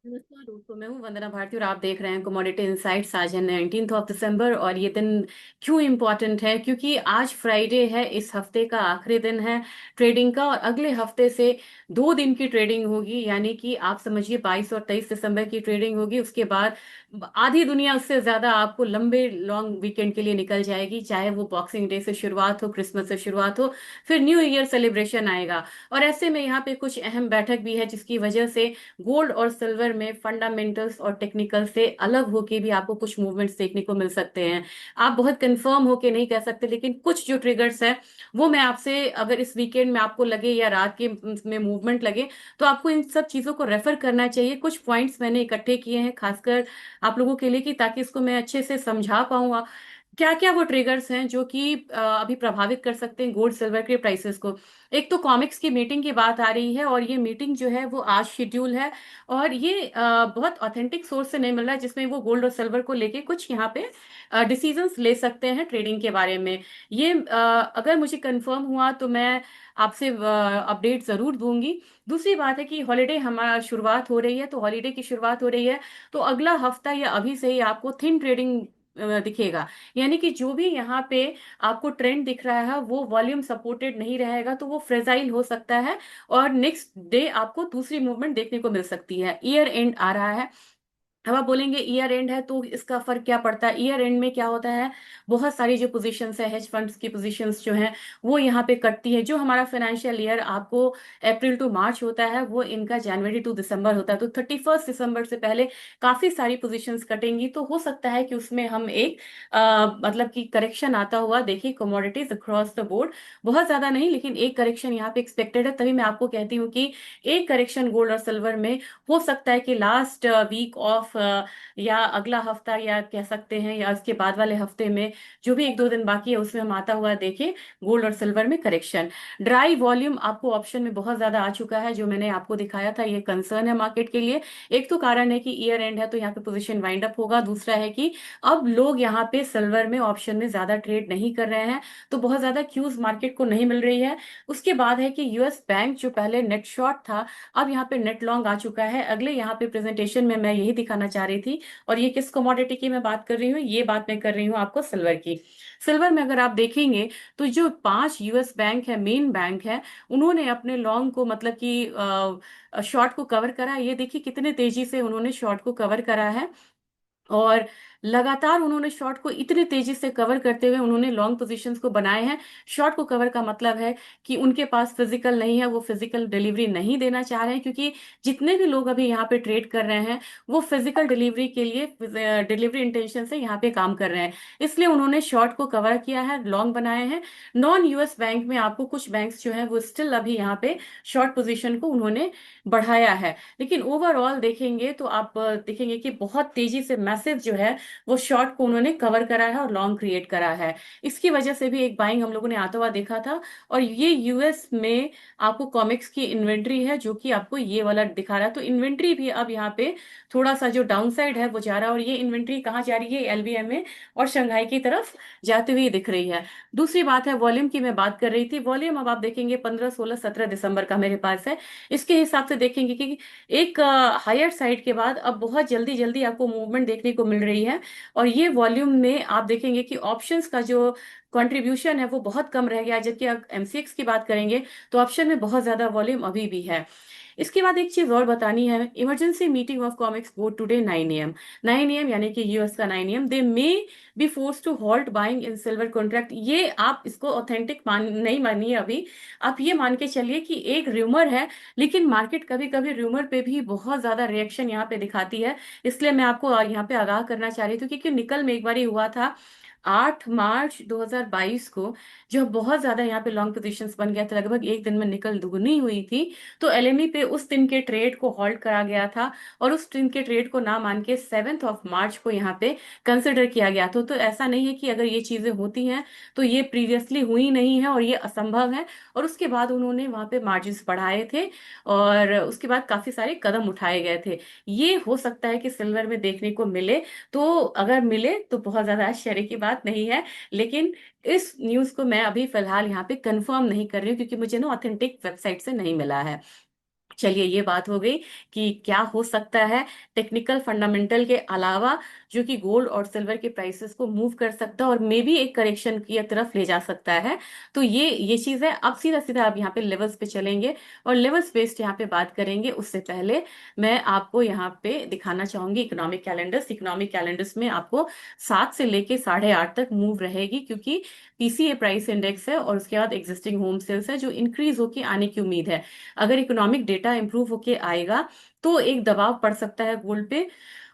नमस्कार दोस्तों, मैं हूं वंदना भारती और आप देख रहे हैं कमोडिटी इनसाइट्स। आज है 19 दिसंबर और ये दिन क्यों इम्पोर्टेंट है? क्योंकि आज फ्राइडे है, इस हफ्ते का आखिरी दिन है ट्रेडिंग का। और अगले हफ्ते से 2 दिन की ट्रेडिंग होगी, यानी कि आप समझिए 22 और 23 दिसंबर की ट्रेडिंग होगी। उसके बाद आधी दुनिया, उससे ज्यादा आपको लंबे लॉन्ग वीकेंड के लिए निकल जाएगी, चाहे वो बॉक्सिंग डे से शुरुआत हो, क्रिसमस से शुरुआत हो, फिर न्यू ईयर सेलिब्रेशन आएगा। और ऐसे में यहाँ पे कुछ अहम बैठक भी है, जिसकी वजह से गोल्ड और सिल्वर में फंडामेंटल्स और टेक्निकल से अलग होके भी आपको कुछ मूवमेंट्स देखने को मिल सकते हैं। आप बहुत कंफर्म होके नहीं कह सकते, लेकिन कुछ जो ट्रिगर्स है वो मैं आपसे, अगर इस वीकेंड में आपको लगे या रात के में मूवमेंट लगे, तो आपको इन सब चीजों को रेफर करना चाहिए। कुछ पॉइंट्स मैंने इकट्ठे किए हैं खासकर आप लोगों के लिए, कि ताकि इसको मैं अच्छे से समझा पाऊंगा क्या क्या वो ट्रिगर्स हैं जो कि अभी प्रभावित कर सकते हैं गोल्ड सिल्वर के प्राइसेस को। एक तो कॉमिक्स की मीटिंग की बात आ रही है, और ये मीटिंग जो है वो आज शेड्यूल है। और ये बहुत ऑथेंटिक सोर्स से नहीं मिल रहा है, जिसमें वो गोल्ड और सिल्वर को लेके कुछ यहाँ पे डिसीजंस ले सकते हैं ट्रेडिंग के बारे में। ये अगर मुझे कंफर्म हुआ तो मैं आपसे अपडेट जरूर दूंगी। दूसरी बात है कि हॉलीडे हमारा शुरुआत हो रही है, तो हॉलीडे की शुरुआत हो रही है, तो अगला हफ्ता या अभी से ही आपको थिन ट्रेडिंग दिखेगा। यानी कि जो भी यहाँ पे आपको ट्रेंड दिख रहा है वो वॉल्यूम सपोर्टेड नहीं रहेगा, तो वो फ्रेजाइल हो सकता है। और नेक्स्ट डे आपको दूसरी मूवमेंट देखने को मिल सकती है। ईयर एंड आ रहा है। अब आप बोलेंगे ईयर एंड है तो इसका फर्क क्या पड़ता है? ईयर एंड में क्या होता है, बहुत सारी जो पोजीशंस है, हेज फंड्स की पोजीशंस जो हैं वो यहाँ पे कटती है। जो हमारा फाइनेंशियल ईयर आपको अप्रैल टू मार्च होता है, वो इनका जनवरी टू दिसंबर होता है। तो 31 दिसंबर से पहले काफी सारी पोजीशंस कटेंगी, तो हो सकता है कि उसमें हम एक मतलब कि करेक्शन आता हुआ देखिए कमोडिटीज अक्रॉस द बोर्ड। बहुत ज्यादा नहीं, लेकिन एक करेक्शन यहाँ पे एक्सपेक्टेड है। तभी मैं आपको कहती हूँ कि एक करेक्शन गोल्ड और सिल्वर में हो सकता है कि लास्ट वीक ऑफ या अगला हफ्ता, या कह सकते हैं या उसके बाद वाले हफ्ते में, जो भी 1-2 दिन बाकी है उसमें हम आता हुआ देखें गोल्ड और सिल्वर में करेक्शन। ड्राई वॉल्यूम आपको ऑप्शन में बहुत ज्यादा आ चुका है, जो मैंने आपको दिखाया था, ये कंसर्न है मार्केट के लिए। एक तो कारण है कि ईयर एंड है तो यहाँ पे पोजीशन वाइंड अप होगा। दूसरा है कि अब लोग यहाँ पे सिल्वर में ऑप्शन में ज्यादा ट्रेड नहीं कर रहे हैं, तो बहुत ज्यादा क्यूज मार्केट को नहीं मिल रही है। उसके बाद है कि यूएस बैंक जो पहले नेट शॉर्ट था, अब यहाँ पे नेट लॉन्ग आ चुका है। अगले यहाँ पे प्रेजेंटेशन में मैं यही दिखाना चाह रही थी। और ये किस कमोडिटी की मैं बात कर रही हूँ? ये बात मैं कर रही हूँ आपको सिल्वर की। सिल्वर में अगर आप देखेंगे तो जो 5 यूएस बैंक है, मेन बैंक है, उन्होंने अपने लॉन्ग को मतलब कि शॉर्ट को कवर करा। ये देखिए कितने तेजी से उन्होंने शॉर्ट को कवर करा है। और लगातार उन्होंने शॉर्ट को इतने तेजी से कवर करते हुए उन्होंने लॉन्ग पोजीशंस को बनाए हैं। शॉर्ट को कवर का मतलब है कि उनके पास फिजिकल नहीं है, वो फिजिकल डिलीवरी नहीं देना चाह रहे हैं, क्योंकि जितने भी लोग अभी यहाँ पे ट्रेड कर रहे हैं वो फिजिकल डिलीवरी के लिए डिलीवरी इंटेंशन से यहाँ पे काम कर रहे हैं। इसलिए उन्होंने शॉर्ट को कवर किया है, लॉन्ग बनाए हैं। नॉन यूएस बैंक में आपको कुछ बैंक्स जो है वो स्टिल अभी यहाँ पे शॉर्ट पोजीशन को उन्होंने बढ़ाया है। लेकिन ओवरऑल देखेंगे तो आप देखेंगे कि बहुत तेजी से मैसेज जो है वो शॉर्ट को उन्होंने कवर करा है और लॉन्ग क्रिएट करा है। इसकी वजह से भी एक बाइंग हम लोगों ने आता हुआ देखा था। और ये यूएस में आपको कॉमिक्स की इन्वेंट्री है, जो कि आपको ये वाला दिखा रहा है। तो इन्वेंट्री भी अब यहाँ पे थोड़ा सा जो डाउन साइड है वो जा रहा है। और ये इन्वेंट्री कहाँ जा रही है? एलबीएम में और शंघाई की तरफ जाती हुई दिख रही है। दूसरी बात है वॉल्यूम की, मैं बात कर रही थी। वॉल्यूम अब आप देखेंगे 15, 16, 17 दिसंबर का मेरे पास है। इसके हिसाब से देखेंगे कि एक हायर साइड के बाद अब बहुत जल्दी जल्दी आपको मूवमेंट देखने को मिल रही है। और ये वॉल्यूम में आप देखेंगे कि ऑप्शंस का जो कंट्रीब्यूशन है वो बहुत कम रह गया है, जबकि आप एमसीएक्स की बात करेंगे तो ऑप्शन में बहुत ज्यादा वॉल्यूम अभी भी है। इसके बाद एक चीज और बतानी है। Emergency meeting of comics board today 9 AM। 9 AM यानी कि यूएस का 9 AM, they may be force to halt buying in silver contract. ये आप इसको ऑथेंटिक मान नहीं मानिए अभी। आप ये मान के चलिए कि एक र्यूमर है, लेकिन मार्केट कभी कभी र्यूमर पे भी बहुत ज्यादा रिएक्शन यहाँ पे दिखाती है। इसलिए मैं आपको यहाँ पे आगाह करना चाह रही थी, क्योंकि निकल में एक बार हुआ था 8 मार्च 2022 को, जो बहुत ज्यादा यहाँ पे लॉन्ग पोजीशंस बन गया था। लगभग एक दिन में निकल दुगनी हुई थी। तो एलएमई पे उस दिन के ट्रेड को हॉल्ट करा गया था, और उस दिन के ट्रेड को ना मान के 7 मार्च को यहाँ पे कंसिडर किया गया था। तो ऐसा नहीं है कि अगर ये चीजें होती हैं तो ये प्रीवियसली हुई नहीं है और ये असंभव है। और उसके बाद उन्होंने वहां पे मार्जिन बढ़ाए थे, और उसके बाद काफी सारे कदम उठाए गए थे। ये हो सकता है कि सिल्वर में देखने को मिले, तो अगर मिले तो बहुत ज्यादा आश्चर्य की बात नहीं है। लेकिन इस न्यूज को मैं अभी फिलहाल यहाँ पे कंफर्म नहीं कर रही हूँ, क्योंकि मुझे ना ऑथेंटिक वेबसाइट से नहीं मिला है। चलिए, ये बात हो गई कि क्या हो सकता है टेक्निकल फंडामेंटल के अलावा जो कि गोल्ड और सिल्वर के प्राइसेस को मूव कर सकता है और मे बी एक करेक्शन की तरफ ले जा सकता है। तो ये चीज है। अब सीधा सीधा आप यहाँ पे लेवल्स पे चलेंगे और लेवल्स बेस्ड यहाँ पे बात करेंगे। उससे पहले मैं आपको यहाँ पे दिखाना चाहूंगी इकोनॉमिक कैलेंडर्स। इकोनॉमिक कैलेंडर्स में आपको 7 से लेके 8:30 तक मूव रहेगी, क्योंकि पीसीए प्राइस इंडेक्स है और उसके बाद एग्जिस्टिंग होम सेल्स है जो इंक्रीज होके आने की उम्मीद है। अगर इकोनॉमिक डेटा इंप्रूव होके आएगा तो एक दबाव पड़ सकता है गोल्ड पे।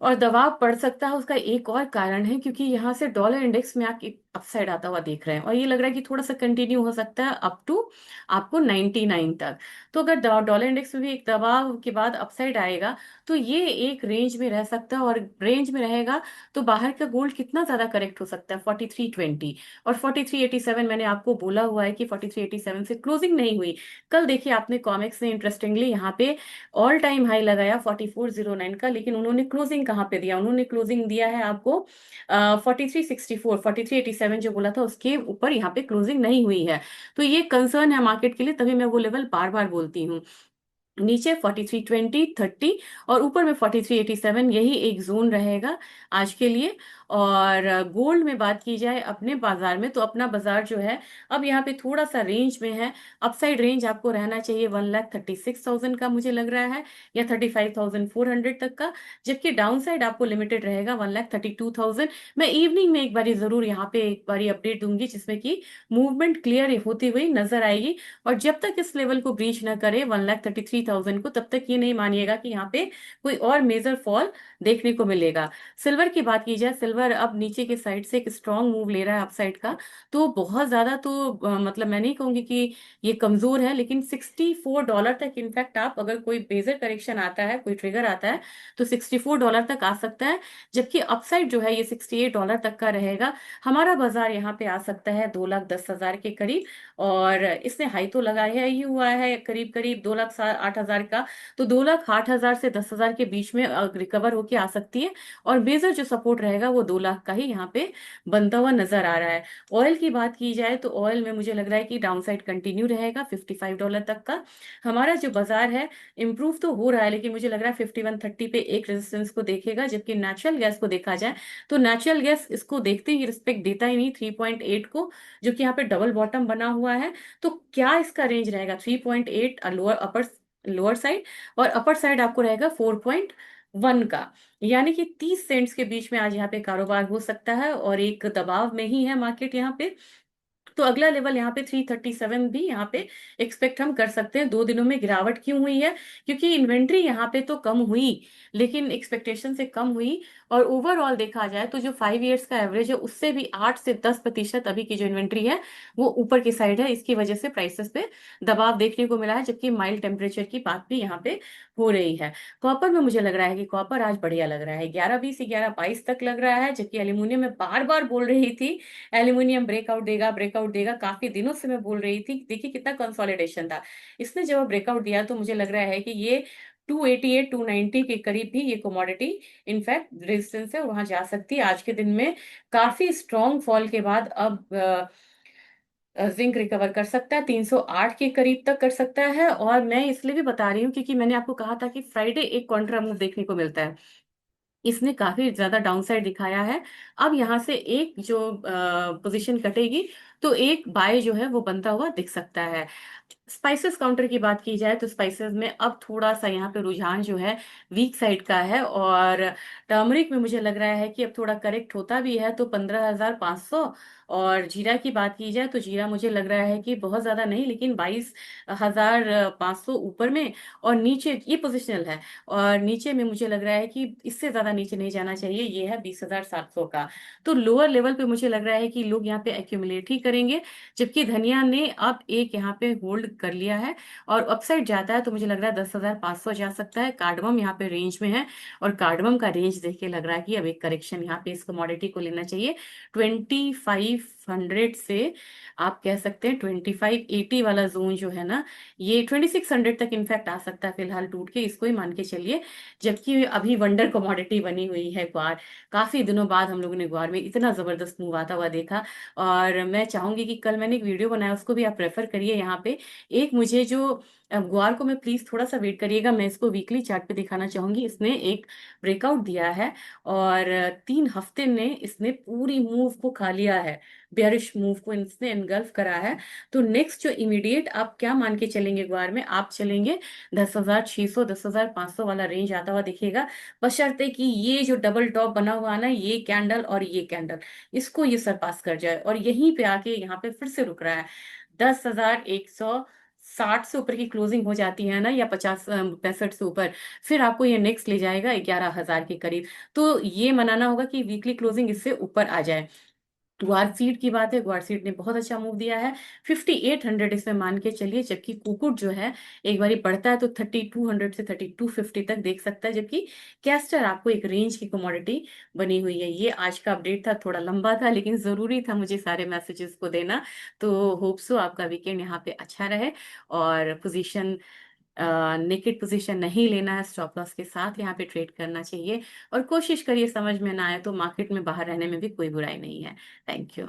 और दबाव पड़ सकता है, उसका एक और कारण है, क्योंकि यहाँ से डॉलर इंडेक्स में आप अपसाइड आता हुआ देख रहे हैं और ये लग रहा है कि थोड़ा सा कंटिन्यू हो सकता है अप टू आपको 99 तक। तो अगर डॉलर इंडेक्स में भी एक दबाव के बाद अपसाइड आएगा तो ये एक रेंज में रह सकता है, और रेंज में रहेगा तो बाहर का गोल्ड कितना ज्यादा करेक्ट हो सकता है, 4320 और 4387। मैंने आपको बोला हुआ है कि 4387 से क्लोजिंग नहीं हुई। कल देखिए आपने कॉमेक्स ने इंटरेस्टिंगली यहाँ पे ऑल टाइम हाई लगाया 4409 का, लेकिन उन्होंने क्लोजिंग कहाँ पे दिया? उन्होंने क्लोजिंग दिया है आपको 4364, 4387 जो बोला था उसके ऊपर यहाँ पे क्लोजिंग नहीं हुई है। तो ये कंसर्न है मार्केट के लिए, तभी मैं वो लेवल बार बार बोलती हूँ। नीचे 4320 30 और ऊपर में 4387, यही एक जोन रहेगा आज के लिए। और गोल्ड में बात की जाए अपने बाजार में, तो अपना बाजार जो है अब यहाँ पे थोड़ा सा रेंज में है। अपसाइड रेंज आपको रहना चाहिए 1,36,000 का मुझे लग रहा है, या 35,400 तक का। जबकि डाउन साइड आपको लिमिटेड रहेगा 1,32,000। मैं इवनिंग में एक बारी जरूर यहाँ पे एक बारी अपडेट दूंगी जिसमें कि मूवमेंट क्लियर होती हुई नजर आएगी। और जब तक इस लेवल को ब्रीच ना करे 1,33,000 को, तब तक ये नहीं मानिएगा कि यहाँ पे कोई और मेजर फॉल देखने को मिलेगा। सिल्वर की बात की जाए, सिल्वर अब नीचे के साइड से एक स्ट्रॉन्ग मूव ले रहा है अपसाइड का। तो बहुत ज्यादा तो मतलब मैं नहीं कहूंगी कि ये कमजोर है, लेकिन $64 तक इनफैक्ट आप अगर कोई मेजर करेक्शन आता है, कोई ट्रिगर आता है तो $64 तक आ सकता है। जबकि अपसाइड जो है ये $68 तक का रहेगा। हमारा बाजार यहाँ पे आ सकता है 2,10,000 के करीब। और इसने हाई तो लगाया ही हुआ है करीब करीब 2,08,000 का। तो 2,08,000 से 10,000 के बीच में रिकवर होके आ सकती है। और मेजर जो सपोर्ट रहेगा वो 2 लाख का ही यहाँ पे बनता हुआ नजर आ रहा है। ऑयल की बात की जाए तो ऑयल में मुझे लग रहा है कि डाउनसाइड कंटिन्यू रहेगा $55 तक का। हमारा जो बाजार है इंप्रूव तो हो रहा है, लेकिन मुझे लग रहा है 5130 पे एक रेजिस्टेंस को देखेगा। जबकि नेचुरल गैस को देखा जाए तो नेचुरल गैस इसको देखते ही रिस्पेक्ट देता ही नहीं 3.8 को, जो कि यहाँ पे डबल बॉटम बना हुआ है। तो क्या इसका रेंज रहेगा? 3.8 लोअर अपर लोअर साइड, और अपर साइड आपको रहेगा 4.1 का। यानी कि 30 सेंट्स के बीच में आज यहाँ पे कारोबार हो सकता है और एक दबाव में ही है मार्केट यहाँ पे। तो अगला लेवल यहाँ पे 337 भी यहाँ पे एक्सपेक्ट हम कर सकते हैं। 2 दिनों में गिरावट क्यों हुई है? क्योंकि इन्वेंट्री यहाँ पे तो कम हुई, लेकिन एक्सपेक्टेशन से कम हुई। और ओवरऑल देखा जाए तो जो 5 इयर्स का एवरेज है उससे भी 8 से 10% अभी की जो इन्वेंट्री है वो ऊपर की साइड है। इसकी वजह से प्राइसेस पे दबाव देखने को मिला है, जबकि माइल्ड टेम्परेचर की बात भी यहाँ पे हो रही है। कॉपर में मुझे लग रहा है कि कॉपर आज बढ़िया लग रहा है, 1120 1122 तक लग रहा है। जबकि एल्यूमिनियम में बार बार बोल रही थी एल्यूमिनियम ब्रेकआउट देगा, ब्रेकआउट देगा। काफी दिनों से मैं बोल रही थी, देखिए कितना कंसोलिडेशन था। इसने जब ब्रेकआउट दिया तो मुझे लग रहा है कि ये 288 290 के करीब भी ये कमोडिटी इनफैक्ट रेजिस्टेंस है, वहां जा सकती है। आज के दिन में काफी स्ट्रॉन्ग फॉल के बाद अब जिंक रिकवर कर सकता है, 308 के करीब तक कर सकता है। और मैं इसलिए भी बता रही हूँ क्योंकि मैंने आपको कहा था कि फ्राइडे एक कॉन्ट्रा मूव देखने को मिलता है। इसने काफी ज्यादा डाउनसाइड दिखाया है। अब यहाँ से एक जो पोजीशन कटेगी तो एक बाय जो है वो बनता हुआ दिख सकता है। स्पाइसेस काउंटर की बात की जाए तो स्पाइसेस में अब थोड़ा सा यहाँ पे रुझान जो है वीक साइड का है। और टर्मरिक में मुझे लग रहा है कि अब थोड़ा करेक्ट होता भी है तो 15,500। और जीरा की बात की जाए तो जीरा मुझे लग रहा है कि बहुत ज्यादा नहीं, लेकिन 22,500 ऊपर में। और नीचे ये पोजिशनल है, और नीचे में मुझे लग रहा है कि इससे ज्यादा नीचे नहीं जाना चाहिए, ये है 20,700 का। तो लोअर लेवल पे मुझे लग रहा है कि लोग यहाँ पे एक्यूमुलेट ही करेंगे। जबकि धनिया ने अब एक यहाँ पे होल्ड कर लिया है और अपसाइड जाता है तो मुझे लग रहा है 10,500 जा सकता है। कार्डमम यहाँ पे रेंज में है, और कार्डमम का रेंज देख के लग रहा है कि अब एक करेक्शन यहाँ पे इस कमोडिटी को लेना चाहिए। 25 2600 से आप कह सकते हैं 2580 वाला जोन जो है ना, ये 2600 तक इनफैक्ट आ सकता है फिलहाल टूट के, इसको ही मान के चलिए। जबकि अभी वंडर कमोडिटी बनी हुई है ग्वार। काफी दिनों बाद हम लोगों ने ग्वार में इतना जबरदस्त मूव आता हुआ देखा। और मैं चाहूंगी कि कल मैंने एक वीडियो बनाया, उसको भी आप रेफर करिए यहाँ पे। एक मुझे जो ग्वार को, मैं प्लीज थोड़ा सा वेट करिएगा, मैं इसको वीकली चार्ट पे दिखाना चाहूंगी। इसने एक ब्रेकआउट दिया है और 3 हफ्ते में इसने पूरी मूव को खा लिया है, बेयरिश मूव को इसने एनगल्फ करा है। तो नेक्स्ट जो इमीडिएट आप क्या मान के चलेंगे ग्वार में, आप चलेंगे 10,600 10,500 वाला रेंज आता हुआ दिखेगा। बशर्ते कि ये जो डबल टॉप बना हुआ है ना, ये कैंडल और ये कैंडल, इसको ये सरपास कर जाए और यहीं पे आके यहाँ पे फिर से रुक रहा है। 10,160 से ऊपर की क्लोजिंग हो जाती है ना, या 65 से ऊपर, फिर आपको ये नेक्स्ट ले जाएगा 11,000 के करीब। तो ये मनाना होगा कि वीकली क्लोजिंग इससे ऊपर आ जाए। ग्वारसीड की बात है, ग्वारसीड ने बहुत अच्छा मूव दिया है, 5800 इसमें मान के चलिए। जबकि कुकुट जो है एक बारी बढ़ता है तो 3200 से 3250 तक देख सकता है। जबकि कैस्टर आपको एक रेंज की कमोडिटी बनी हुई है। ये आज का अपडेट था, थोड़ा लंबा था लेकिन जरूरी था मुझे सारे मैसेजेस को देना। तो होप सो आपका वीकेंड यहाँ पे अच्छा रहे। और पोजीशन, नेकेड पोजीशन नहीं लेना है, स्टॉप लॉस के साथ यहाँ पे ट्रेड करना चाहिए। और कोशिश करिए, समझ में ना आए तो मार्केट में बाहर रहने में भी कोई बुराई नहीं है। Thank you.